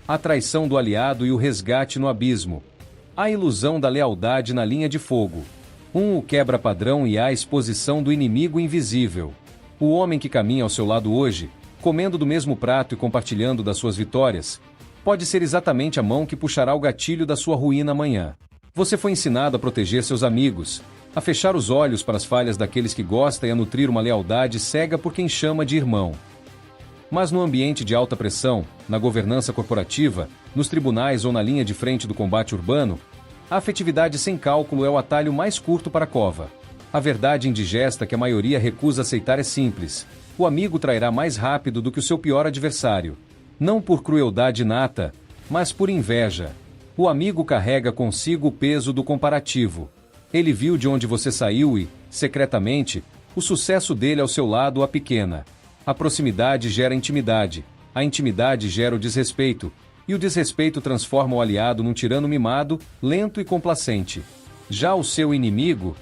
A traição do aliado e o resgate no abismo. A ilusão da lealdade na linha de fogo. O quebra-padrão e a exposição do inimigo invisível. O homem que caminha ao seu lado hoje, comendo do mesmo prato e compartilhando das suas vitórias, pode ser exatamente a mão que puxará o gatilho da sua ruína amanhã. Você foi ensinado a proteger seus amigos, a fechar os olhos para as falhas daqueles que gosta e a nutrir uma lealdade cega por quem chama de irmão. Mas no ambiente de alta pressão, na governança corporativa, nos tribunais ou na linha de frente do combate urbano, a afetividade sem cálculo é o atalho mais curto para a cova. A verdade indigesta que a maioria recusa aceitar é simples: o amigo trairá mais rápido do que o seu pior adversário. Não por crueldade inata, mas por inveja. O amigo carrega consigo o peso do comparativo. Ele viu de onde você saiu e, secretamente, o sucesso dele ao seu lado a pequena. A proximidade gera intimidade, a intimidade gera o desrespeito, e o desrespeito transforma o aliado num tirano mimado, lento e complacente. Já o seu inimigo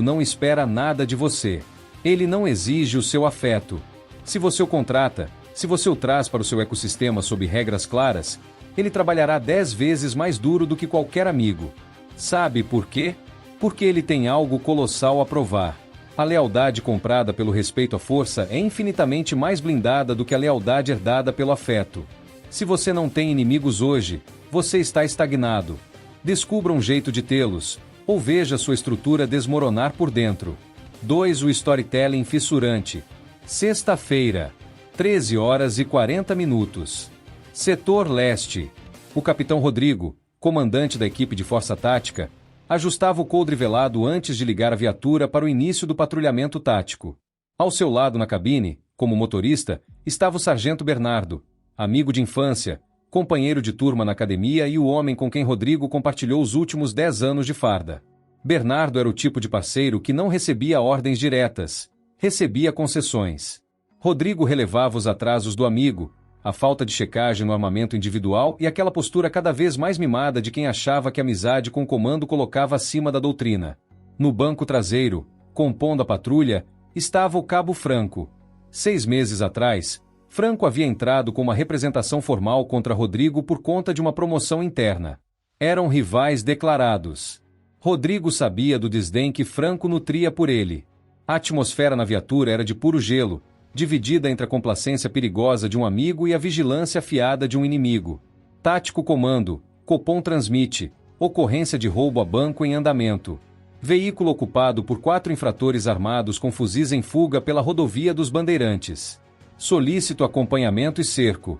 não espera nada de você. Ele não exige o seu afeto. Se você o contrata, se você o traz para o seu ecossistema sob regras claras, ele trabalhará 10 vezes mais duro do que qualquer amigo. Sabe por quê? Porque ele tem algo colossal a provar. A lealdade comprada pelo respeito à força é infinitamente mais blindada do que a lealdade herdada pelo afeto. Se você não tem inimigos hoje, você está estagnado. Descubra um jeito de tê-los, ou veja sua estrutura desmoronar por dentro. 2. O storytelling fissurante. Sexta-feira, 13h40. Setor Leste. O capitão Rodrigo, comandante da equipe de força tática, ajustava o coldre velado antes de ligar a viatura para o início do patrulhamento tático. Ao seu lado na cabine, como motorista, estava o sargento Bernardo, amigo de infância, companheiro de turma na academia e o homem com quem Rodrigo compartilhou os últimos 10 anos de farda. Bernardo era o tipo de parceiro que não recebia ordens diretas, recebia concessões. Rodrigo relevava os atrasos do amigo, a falta de checagem no armamento individual e aquela postura cada vez mais mimada de quem achava que a amizade com o comando colocava acima da doutrina. No banco traseiro, compondo a patrulha, estava o Cabo Franco. 6 meses atrás, Franco havia entrado com uma representação formal contra Rodrigo por conta de uma promoção interna. Eram rivais declarados. Rodrigo sabia do desdém que Franco nutria por ele. A atmosfera na viatura era de puro gelo, dividida entre a complacência perigosa de um amigo e a vigilância afiada de um inimigo. Tático comando, Copom transmite, ocorrência de roubo a banco em andamento. Veículo ocupado por 4 infratores armados com fuzis em fuga pela rodovia dos Bandeirantes. Solícito acompanhamento e cerco.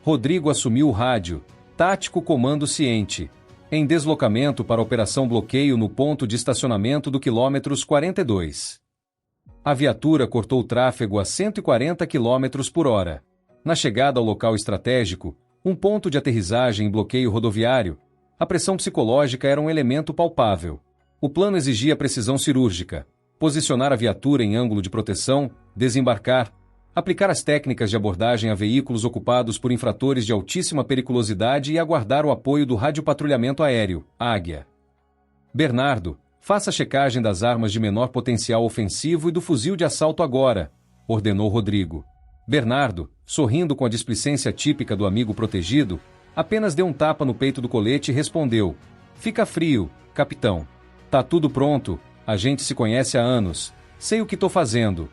Rodrigo assumiu o rádio, tático comando ciente. Em deslocamento para operação bloqueio no ponto de estacionamento do quilômetros 42. A viatura cortou o tráfego a 140 km por hora. Na chegada ao local estratégico, um ponto de aterrissagem e bloqueio rodoviário, a pressão psicológica era um elemento palpável. O plano exigia precisão cirúrgica, posicionar a viatura em ângulo de proteção, desembarcar, aplicar as técnicas de abordagem a veículos ocupados por infratores de altíssima periculosidade e aguardar o apoio do radiopatrulhamento aéreo, Águia. Bernardo, faça a checagem das armas de menor potencial ofensivo e do fuzil de assalto agora, ordenou Rodrigo. Bernardo, sorrindo com a displicência típica do amigo protegido, apenas deu um tapa no peito do colete e respondeu: "Fica frio, capitão. Tá tudo pronto, a gente se conhece há anos, sei o que tô fazendo."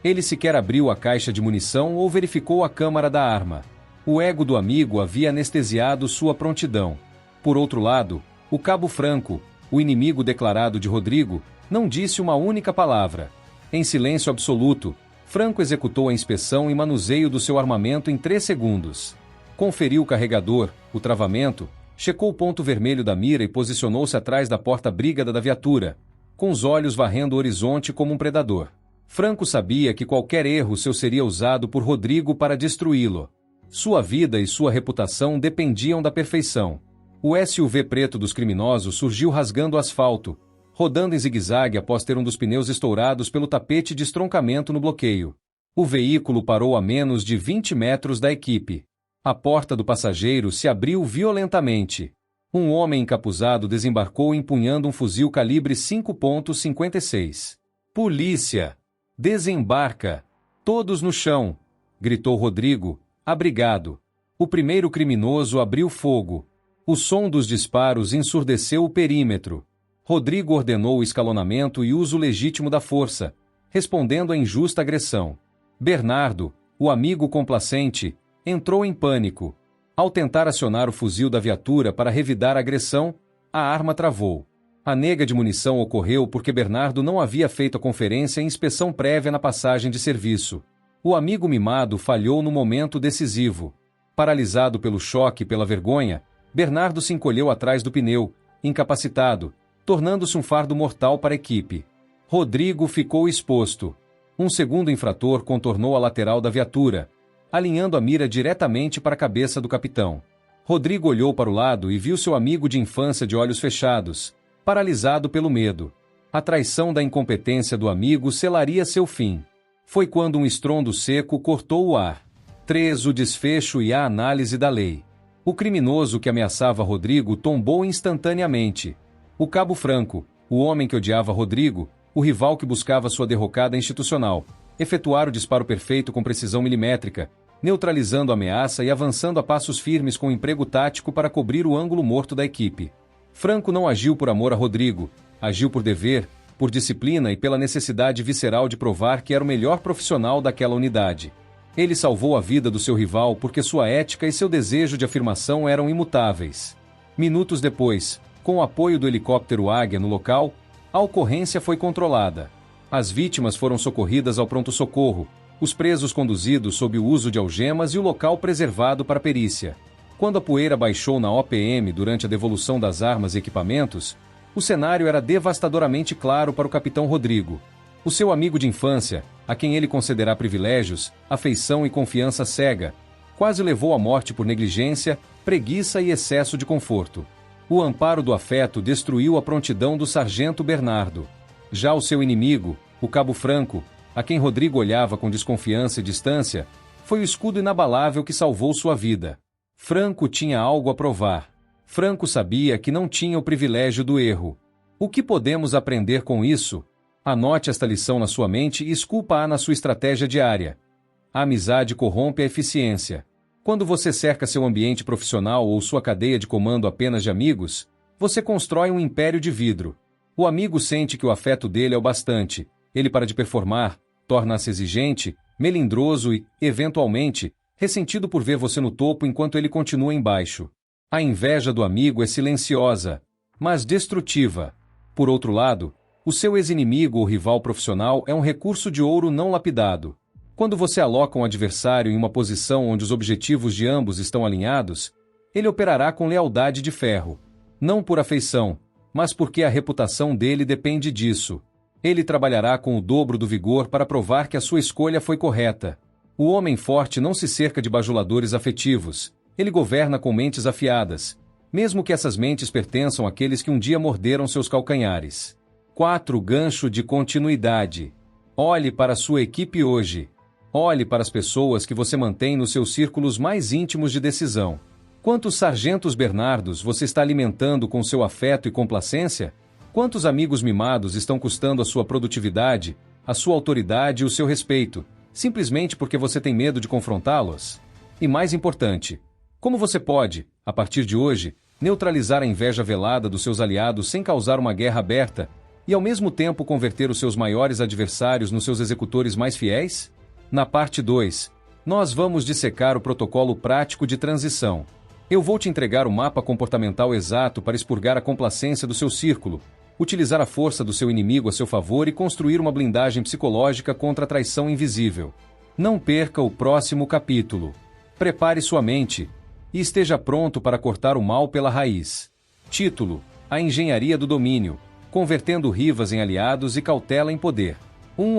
Ele sequer abriu a caixa de munição ou verificou a câmara da arma. O ego do amigo havia anestesiado sua prontidão. Por outro lado, o Cabo Franco, o inimigo declarado de Rodrigo, não disse uma única palavra. Em silêncio absoluto, Franco executou a inspeção e manuseio do seu armamento em 3 segundos. Conferiu o carregador, o travamento, checou o ponto vermelho da mira e posicionou-se atrás da porta brígada da viatura, com os olhos varrendo o horizonte como um predador. Franco sabia que qualquer erro seu seria usado por Rodrigo para destruí-lo. Sua vida e sua reputação dependiam da perfeição. O SUV preto dos criminosos surgiu rasgando o asfalto, rodando em zigue-zague após ter um dos pneus estourados pelo tapete de estroncamento no bloqueio. O veículo parou a menos de 20 metros da equipe. A porta do passageiro se abriu violentamente. Um homem encapuzado desembarcou empunhando um fuzil calibre 5.56. "Polícia! Desembarca! Todos no chão!" gritou Rodrigo, abrigado. O primeiro criminoso abriu fogo. O som dos disparos ensurdeceu o perímetro. Rodrigo ordenou o escalonamento e uso legítimo da força, respondendo à injusta agressão. Bernardo, o amigo complacente, entrou em pânico. Ao tentar acionar o fuzil da viatura para revidar a agressão, a arma travou. A nega de munição ocorreu porque Bernardo não havia feito a conferência e inspeção prévia na passagem de serviço. O amigo mimado falhou no momento decisivo. Paralisado pelo choque e pela vergonha, Bernardo se encolheu atrás do pneu, incapacitado, tornando-se um fardo mortal para a equipe. Rodrigo ficou exposto. Um segundo infrator contornou a lateral da viatura, alinhando a mira diretamente para a cabeça do capitão. Rodrigo olhou para o lado e viu seu amigo de infância de olhos fechados, paralisado pelo medo. A traição da incompetência do amigo selaria seu fim. Foi quando um estrondo seco cortou o ar. 3. O desfecho e a análise da lei. O criminoso que ameaçava Rodrigo tombou instantaneamente. O Cabo Franco, o homem que odiava Rodrigo, o rival que buscava sua derrocada institucional, efetuara o disparo perfeito com precisão milimétrica, neutralizando a ameaça e avançando a passos firmes com um emprego tático para cobrir o ângulo morto da equipe. Franco não agiu por amor a Rodrigo, agiu por dever, por disciplina e pela necessidade visceral de provar que era o melhor profissional daquela unidade. Ele salvou a vida do seu rival porque sua ética e seu desejo de afirmação eram imutáveis. Minutos depois, com o apoio do helicóptero Águia no local, a ocorrência foi controlada. As vítimas foram socorridas ao pronto-socorro, os presos conduzidos sob o uso de algemas e o local preservado para perícia. Quando a poeira baixou na OPM durante a devolução das armas e equipamentos, o cenário era devastadoramente claro para o capitão Rodrigo. O seu amigo de infância, a quem ele considerara privilégios, afeição e confiança cega, quase levou à morte por negligência, preguiça e excesso de conforto. O amparo do afeto destruiu a prontidão do sargento Bernardo. Já o seu inimigo, o Cabo Franco, a quem Rodrigo olhava com desconfiança e distância, foi o escudo inabalável que salvou sua vida. Franco tinha algo a provar. Franco sabia que não tinha o privilégio do erro. O que podemos aprender com isso? Anote esta lição na sua mente e esculpa-a na sua estratégia diária. A amizade corrompe a eficiência. Quando você cerca seu ambiente profissional ou sua cadeia de comando apenas de amigos, você constrói um império de vidro. O amigo sente que o afeto dele é o bastante. Ele para de performar, torna-se exigente, melindroso e, eventualmente, ressentido por ver você no topo enquanto ele continua embaixo. A inveja do amigo é silenciosa, mas destrutiva. Por outro lado, o seu ex-inimigo ou rival profissional é um recurso de ouro não lapidado. Quando você aloca um adversário em uma posição onde os objetivos de ambos estão alinhados, ele operará com lealdade de ferro. Não por afeição, mas porque a reputação dele depende disso. Ele trabalhará com o dobro do vigor para provar que a sua escolha foi correta. O homem forte não se cerca de bajuladores afetivos. Ele governa com mentes afiadas, mesmo que essas mentes pertençam àqueles que um dia morderam seus calcanhares. 4. Gancho de continuidade. Olhe para sua equipe hoje. Olhe para as pessoas que você mantém nos seus círculos mais íntimos de decisão. Quantos sargentos Bernardos você está alimentando com seu afeto e complacência? Quantos amigos mimados estão custando a sua produtividade, a sua autoridade e o seu respeito, simplesmente porque você tem medo de confrontá-los? E mais importante, como você pode, a partir de hoje, neutralizar a inveja velada dos seus aliados sem causar uma guerra aberta e ao mesmo tempo converter os seus maiores adversários nos seus executores mais fiéis? Na parte 2, nós vamos dissecar o protocolo prático de transição. Eu vou te entregar o mapa comportamental exato para expurgar a complacência do seu círculo, utilizar a força do seu inimigo a seu favor e construir uma blindagem psicológica contra a traição invisível. Não perca o próximo capítulo. Prepare sua mente e esteja pronto para cortar o mal pela raiz. Título: A Engenharia do Domínio, convertendo rivas em aliados e cautela em poder.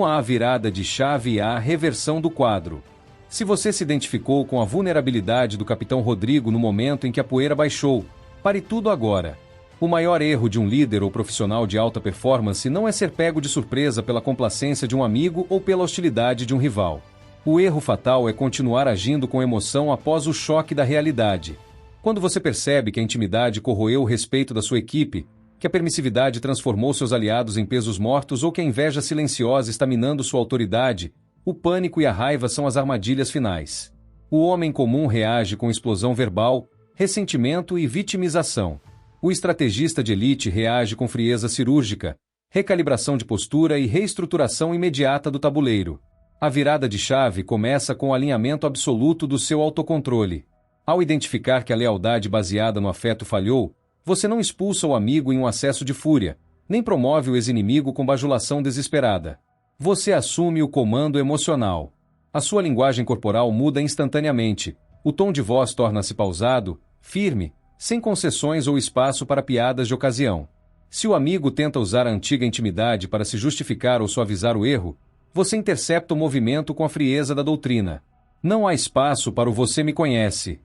A virada de chave e a reversão do quadro. Se você se identificou com a vulnerabilidade do capitão Rodrigo no momento em que a poeira baixou, pare tudo agora. O maior erro de um líder ou profissional de alta performance não é ser pego de surpresa pela complacência de um amigo ou pela hostilidade de um rival. O erro fatal é continuar agindo com emoção após o choque da realidade. Quando você percebe que a intimidade corroeu o respeito da sua equipe, que a permissividade transformou seus aliados em pesos mortos ou que a inveja silenciosa está minando sua autoridade, o pânico e a raiva são as armadilhas finais. O homem comum reage com explosão verbal, ressentimento e vitimização. O estrategista de elite reage com frieza cirúrgica, recalibração de postura e reestruturação imediata do tabuleiro. A virada de chave começa com o alinhamento absoluto do seu autocontrole. Ao identificar que a lealdade baseada no afeto falhou, você não expulsa o amigo em um acesso de fúria, nem promove o ex-inimigo com bajulação desesperada. Você assume o comando emocional. A sua linguagem corporal muda instantaneamente. O tom de voz torna-se pausado, firme, sem concessões ou espaço para piadas de ocasião. Se o amigo tenta usar a antiga intimidade para se justificar ou suavizar o erro, você intercepta o movimento com a frieza da doutrina. Não há espaço para o "você me conhece".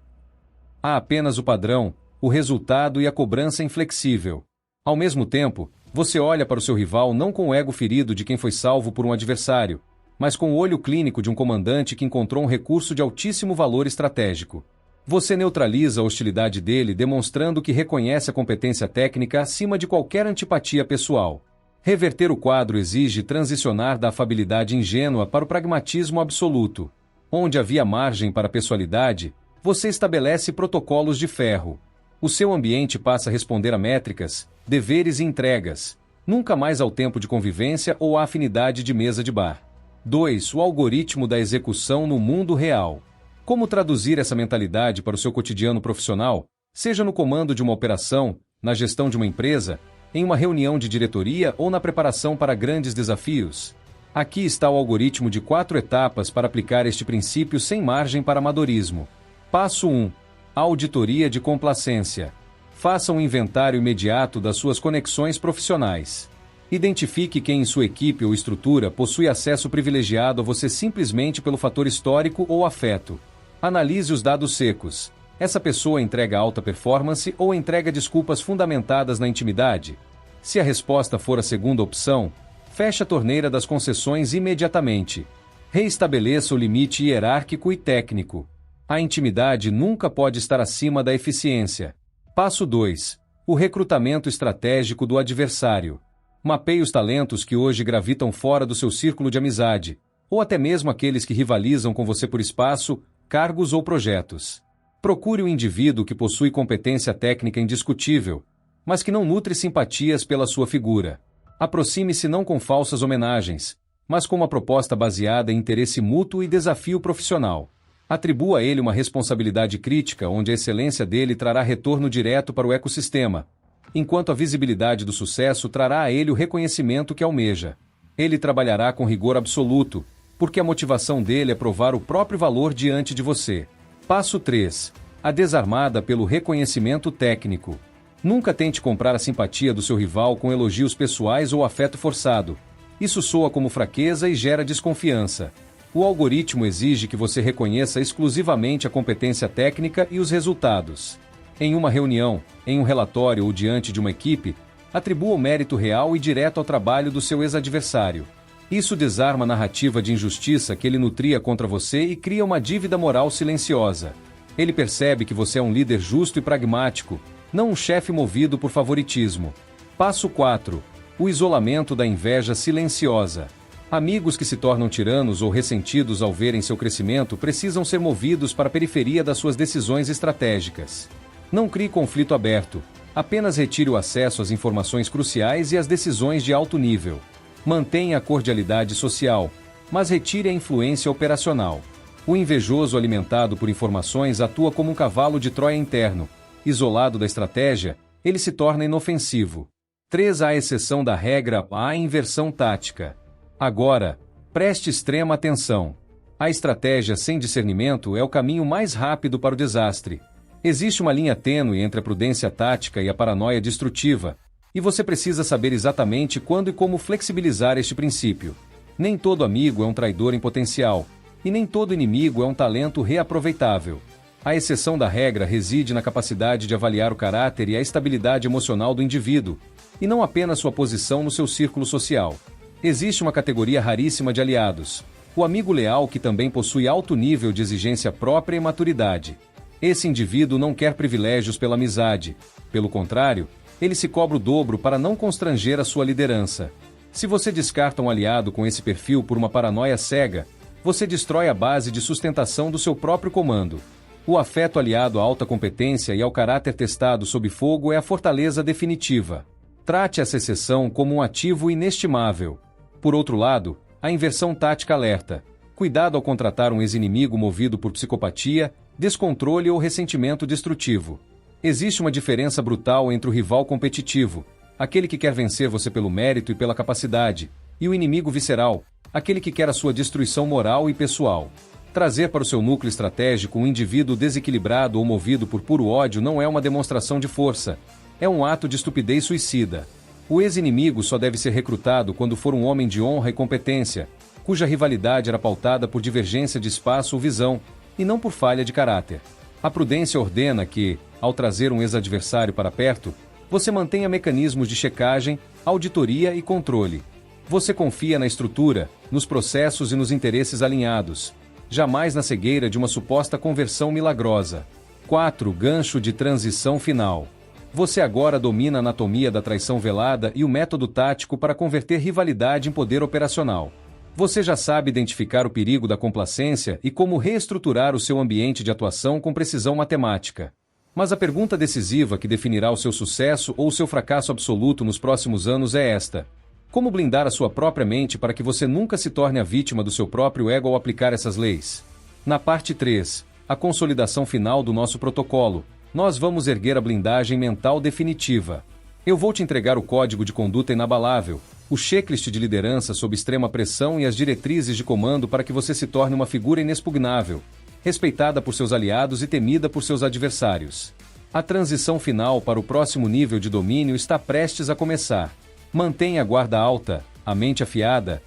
Há apenas o padrão, o resultado e a cobrança inflexível. Ao mesmo tempo, você olha para o seu rival não com o ego ferido de quem foi salvo por um adversário, mas com o olho clínico de um comandante que encontrou um recurso de altíssimo valor estratégico. Você neutraliza a hostilidade dele demonstrando que reconhece a competência técnica acima de qualquer antipatia pessoal. Reverter o quadro exige transicionar da afabilidade ingênua para o pragmatismo absoluto. Onde havia margem para a pessoalidade, você estabelece protocolos de ferro. O seu ambiente passa a responder a métricas, deveres e entregas, nunca mais ao tempo de convivência ou à afinidade de mesa de bar. 2. O algoritmo da execução no mundo real. Como traduzir essa mentalidade para o seu cotidiano profissional, seja no comando de uma operação, na gestão de uma empresa, em uma reunião de diretoria ou na preparação para grandes desafios? Aqui está o algoritmo de 4 etapas para aplicar este princípio sem margem para amadorismo. Passo 1. Auditoria de complacência. Faça um inventário imediato das suas conexões profissionais. Identifique quem em sua equipe ou estrutura possui acesso privilegiado a você simplesmente pelo fator histórico ou afeto. Analise os dados secos. Essa pessoa entrega alta performance ou entrega desculpas fundamentadas na intimidade? Se a resposta for a segunda opção, feche a torneira das concessões imediatamente. Reestabeleça o limite hierárquico e técnico. A intimidade nunca pode estar acima da eficiência. Passo 2. O recrutamento estratégico do adversário. Mapeie os talentos que hoje gravitam fora do seu círculo de amizade, ou até mesmo aqueles que rivalizam com você por espaço, cargos ou projetos. Procure o indivíduo que possui competência técnica indiscutível, mas que não nutre simpatias pela sua figura. Aproxime-se não com falsas homenagens, mas com uma proposta baseada em interesse mútuo e desafio profissional. Atribua a ele uma responsabilidade crítica onde a excelência dele trará retorno direto para o ecossistema, enquanto a visibilidade do sucesso trará a ele o reconhecimento que almeja. Ele trabalhará com rigor absoluto, porque a motivação dele é provar o próprio valor diante de você. Passo 3. A desarmada pelo reconhecimento técnico. Nunca tente comprar a simpatia do seu rival com elogios pessoais ou afeto forçado. Isso soa como fraqueza e gera desconfiança. O algoritmo exige que você reconheça exclusivamente a competência técnica e os resultados. Em uma reunião, em um relatório ou diante de uma equipe, atribua o mérito real e direto ao trabalho do seu ex-adversário. Isso desarma a narrativa de injustiça que ele nutria contra você e cria uma dívida moral silenciosa. Ele percebe que você é um líder justo e pragmático, não um chefe movido por favoritismo. Passo 4. O isolamento da inveja silenciosa. Amigos que se tornam tiranos ou ressentidos ao verem seu crescimento precisam ser movidos para a periferia das suas decisões estratégicas. Não crie conflito aberto, apenas retire o acesso às informações cruciais e às decisões de alto nível. Mantenha a cordialidade social, mas retire a influência operacional. O invejoso alimentado por informações atua como um cavalo de Troia interno. Isolado da estratégia, ele se torna inofensivo. 3. À exceção da regra, há inversão tática. Agora, preste extrema atenção. A estratégia sem discernimento é o caminho mais rápido para o desastre. Existe uma linha tênue entre a prudência tática e a paranoia destrutiva, e você precisa saber exatamente quando e como flexibilizar este princípio. Nem todo amigo é um traidor em potencial, e nem todo inimigo é um talento reaproveitável. A exceção da regra reside na capacidade de avaliar o caráter e a estabilidade emocional do indivíduo, e não apenas sua posição no seu círculo social. Existe uma categoria raríssima de aliados, o amigo leal que também possui alto nível de exigência própria e maturidade. Esse indivíduo não quer privilégios pela amizade, pelo contrário, ele se cobra o dobro para não constranger a sua liderança. Se você descarta um aliado com esse perfil por uma paranoia cega, Você destrói a base de sustentação do seu próprio comando. O afeto aliado à alta competência e ao caráter testado sob fogo é a fortaleza definitiva. Trate essa exceção como um ativo inestimável. Por outro lado, a inversão tática alerta. Cuidado ao contratar um ex-inimigo movido por psicopatia, descontrole ou ressentimento destrutivo. Existe uma diferença brutal entre o rival competitivo, aquele que quer vencer você pelo mérito e pela capacidade, e o inimigo visceral, aquele que quer a sua destruição moral e pessoal. Trazer para o seu núcleo estratégico um indivíduo desequilibrado ou movido por puro ódio não é uma demonstração de força. É um ato de estupidez suicida. O ex-inimigo só deve ser recrutado quando for um homem de honra e competência, cuja rivalidade era pautada por divergência de espaço ou visão, e não por falha de caráter. A prudência ordena que, ao trazer um ex-adversário para perto, você mantenha mecanismos de checagem, auditoria e controle. Você confia na estrutura, nos processos e nos interesses alinhados, jamais na cegueira de uma suposta conversão milagrosa. 4. Gancho de transição final. Você agora domina a anatomia da traição velada e o método tático para converter rivalidade em poder operacional. Você já sabe identificar o perigo da complacência e como reestruturar o seu ambiente de atuação com precisão matemática. Mas a pergunta decisiva que definirá o seu sucesso ou o seu fracasso absoluto nos próximos anos é esta: como blindar a sua própria mente para que você nunca se torne a vítima do seu próprio ego ao aplicar essas leis? Na parte 3, a consolidação final do nosso protocolo, nós vamos erguer a blindagem mental definitiva. Eu vou te entregar o código de conduta inabalável, o checklist de liderança sob extrema pressão e as diretrizes de comando para que você se torne uma figura inexpugnável, respeitada por seus aliados e temida por seus adversários. A transição final para o próximo nível de domínio está prestes a começar. Mantenha a guarda alta, a mente afiada,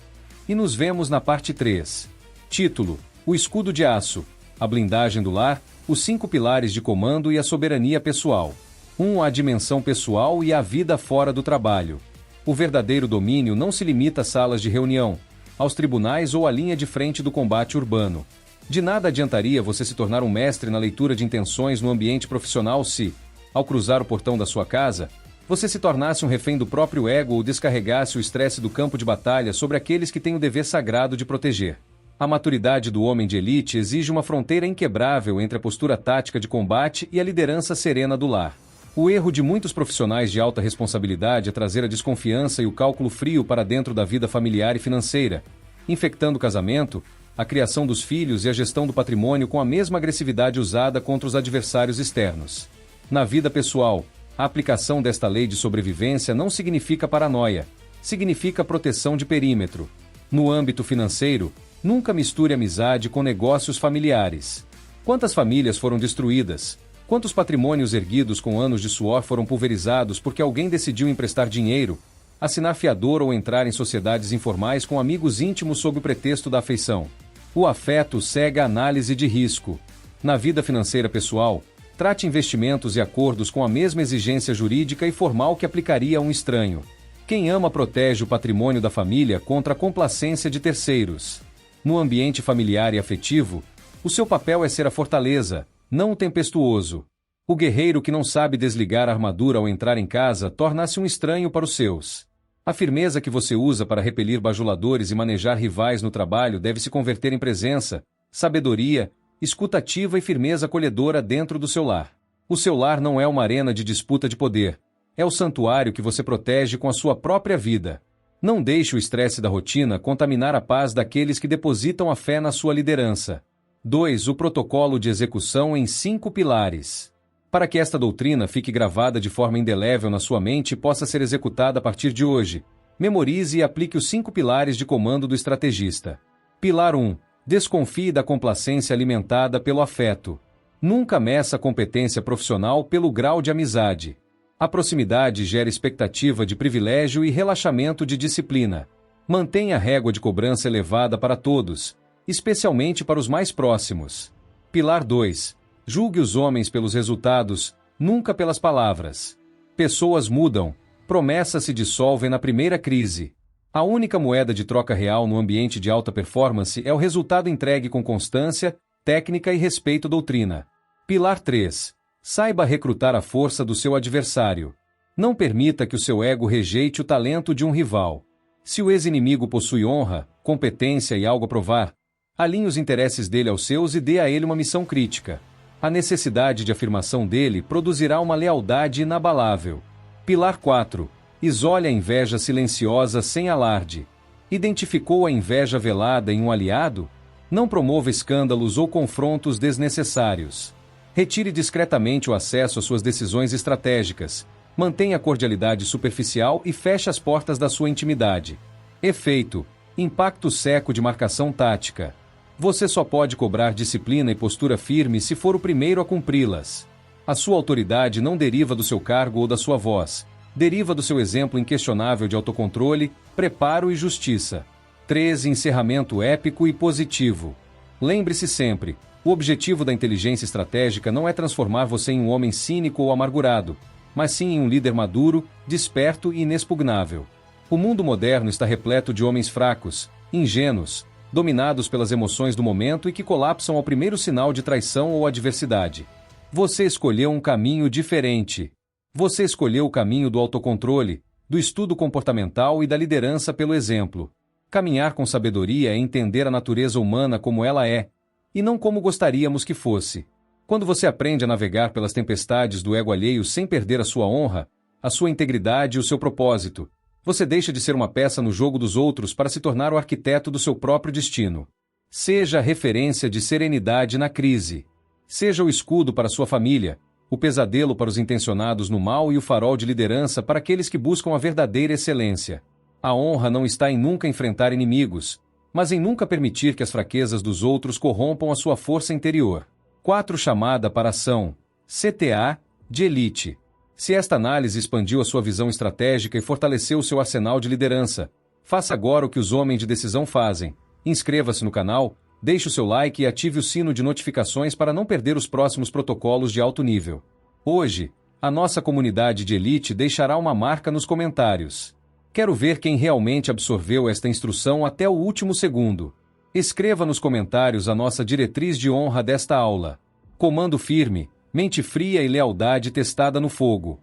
e nos vemos na parte 3. Título: O escudo de aço, a blindagem do lar, os 5 pilares de comando e a soberania pessoal. 1. A dimensão pessoal e a vida fora do trabalho. O verdadeiro domínio não se limita às salas de reunião, aos tribunais ou à linha de frente do combate urbano. De nada adiantaria você se tornar um mestre na leitura de intenções no ambiente profissional se, ao cruzar o portão da sua casa, você se tornasse um refém do próprio ego ou descarregasse o estresse do campo de batalha sobre aqueles que têm o dever sagrado de proteger. A maturidade do homem de elite exige uma fronteira inquebrável entre a postura tática de combate e a liderança serena do lar. O erro de muitos profissionais de alta responsabilidade é trazer a desconfiança e o cálculo frio para dentro da vida familiar e financeira, infectando o casamento, a criação dos filhos e a gestão do patrimônio com a mesma agressividade usada contra os adversários externos. Na vida pessoal, a aplicação desta lei de sobrevivência não significa paranoia, significa proteção de perímetro. No âmbito financeiro, nunca misture amizade com negócios familiares. Quantas famílias foram destruídas? Quantos patrimônios erguidos com anos de suor foram pulverizados porque alguém decidiu emprestar dinheiro, assinar fiador ou entrar em sociedades informais com amigos íntimos sob o pretexto da afeição? O afeto cega a análise de risco. Na vida financeira pessoal, trate investimentos e acordos com a mesma exigência jurídica e formal que aplicaria a um estranho. Quem ama protege o patrimônio da família contra a complacência de terceiros. No ambiente familiar e afetivo, o seu papel é ser a fortaleza, não o tempestuoso. O guerreiro que não sabe desligar a armadura ao entrar em casa torna-se um estranho para os seus. A firmeza que você usa para repelir bajuladores e manejar rivais no trabalho deve se converter em presença, sabedoria, escuta ativa e firmeza acolhedora dentro do seu lar. O seu lar não é uma arena de disputa de poder. É o santuário que você protege com a sua própria vida. Não deixe o estresse da rotina contaminar a paz daqueles que depositam a fé na sua liderança. 2. O protocolo de execução em 5 pilares. Para que esta doutrina fique gravada de forma indelével na sua mente e possa ser executada a partir de hoje, memorize e aplique os 5 pilares de comando do estrategista. Pilar 1. Desconfie da complacência alimentada pelo afeto. Nunca meça a competência profissional pelo grau de amizade. A proximidade gera expectativa de privilégio e relaxamento de disciplina. Mantenha a régua de cobrança elevada para todos, especialmente para os mais próximos. Pilar 2. Julgue os homens pelos resultados, nunca pelas palavras. Pessoas mudam, promessas se dissolvem na primeira crise. A única moeda de troca real no ambiente de alta performance é o resultado entregue com constância, técnica e respeito à doutrina. Pilar 3. Saiba recrutar a força do seu adversário. Não permita que o seu ego rejeite o talento de um rival. Se o ex-inimigo possui honra, competência e algo a provar, Alinhe os interesses dele aos seus e dê a ele uma missão crítica. A necessidade de afirmação dele produzirá uma lealdade inabalável. Pilar 4. Isole a inveja silenciosa sem alarde. Identificou a inveja velada em um aliado? Não promova escândalos ou confrontos desnecessários. Retire discretamente o acesso às suas decisões estratégicas. Mantenha a cordialidade superficial e feche as portas da sua intimidade. Efeito: impacto seco de marcação tática. Você só pode cobrar disciplina e postura firme se for o primeiro a cumpri-las. A sua autoridade não deriva do seu cargo ou da sua voz. Deriva do seu exemplo inquestionável de autocontrole, preparo e justiça. 13. Encerramento épico e positivo. Lembre-se sempre, o objetivo da inteligência estratégica não é transformar você em um homem cínico ou amargurado, mas sim em um líder maduro, desperto e inexpugnável. O mundo moderno está repleto de homens fracos, ingênuos, dominados pelas emoções do momento e que colapsam ao primeiro sinal de traição ou adversidade. Você escolheu um caminho diferente. Você escolheu o caminho do autocontrole, do estudo comportamental e da liderança pelo exemplo. Caminhar com sabedoria é entender a natureza humana como ela é, e não como gostaríamos que fosse. Quando você aprende a navegar pelas tempestades do ego alheio sem perder a sua honra, a sua integridade e o seu propósito, você deixa de ser uma peça no jogo dos outros para se tornar o arquiteto do seu próprio destino. Seja a referência de serenidade na crise. Seja o escudo para sua família, o pesadelo para os intencionados no mal e o farol de liderança para aqueles que buscam a verdadeira excelência. A honra não está em nunca enfrentar inimigos, mas em nunca permitir que as fraquezas dos outros corrompam a sua força interior. 4. Chamada para ação. CTA, de elite. Se esta análise expandiu a sua visão estratégica e fortaleceu o seu arsenal de liderança, faça agora o que os homens de decisão fazem. Inscreva-se no canal, deixe o seu like e ative o sino de notificações para não perder os próximos protocolos de alto nível. Hoje, a nossa comunidade de elite deixará uma marca nos comentários. Quero ver quem realmente absorveu esta instrução até o último segundo. Escreva nos comentários a nossa diretriz de honra desta aula. Comando firme, mente fria e lealdade testada no fogo.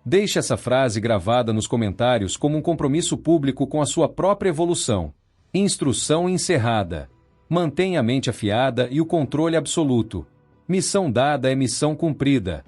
Deixe essa frase gravada nos comentários como um compromisso público com a sua própria evolução. Instrução encerrada. Mantenha a mente afiada e o controle absoluto. Missão dada é missão cumprida.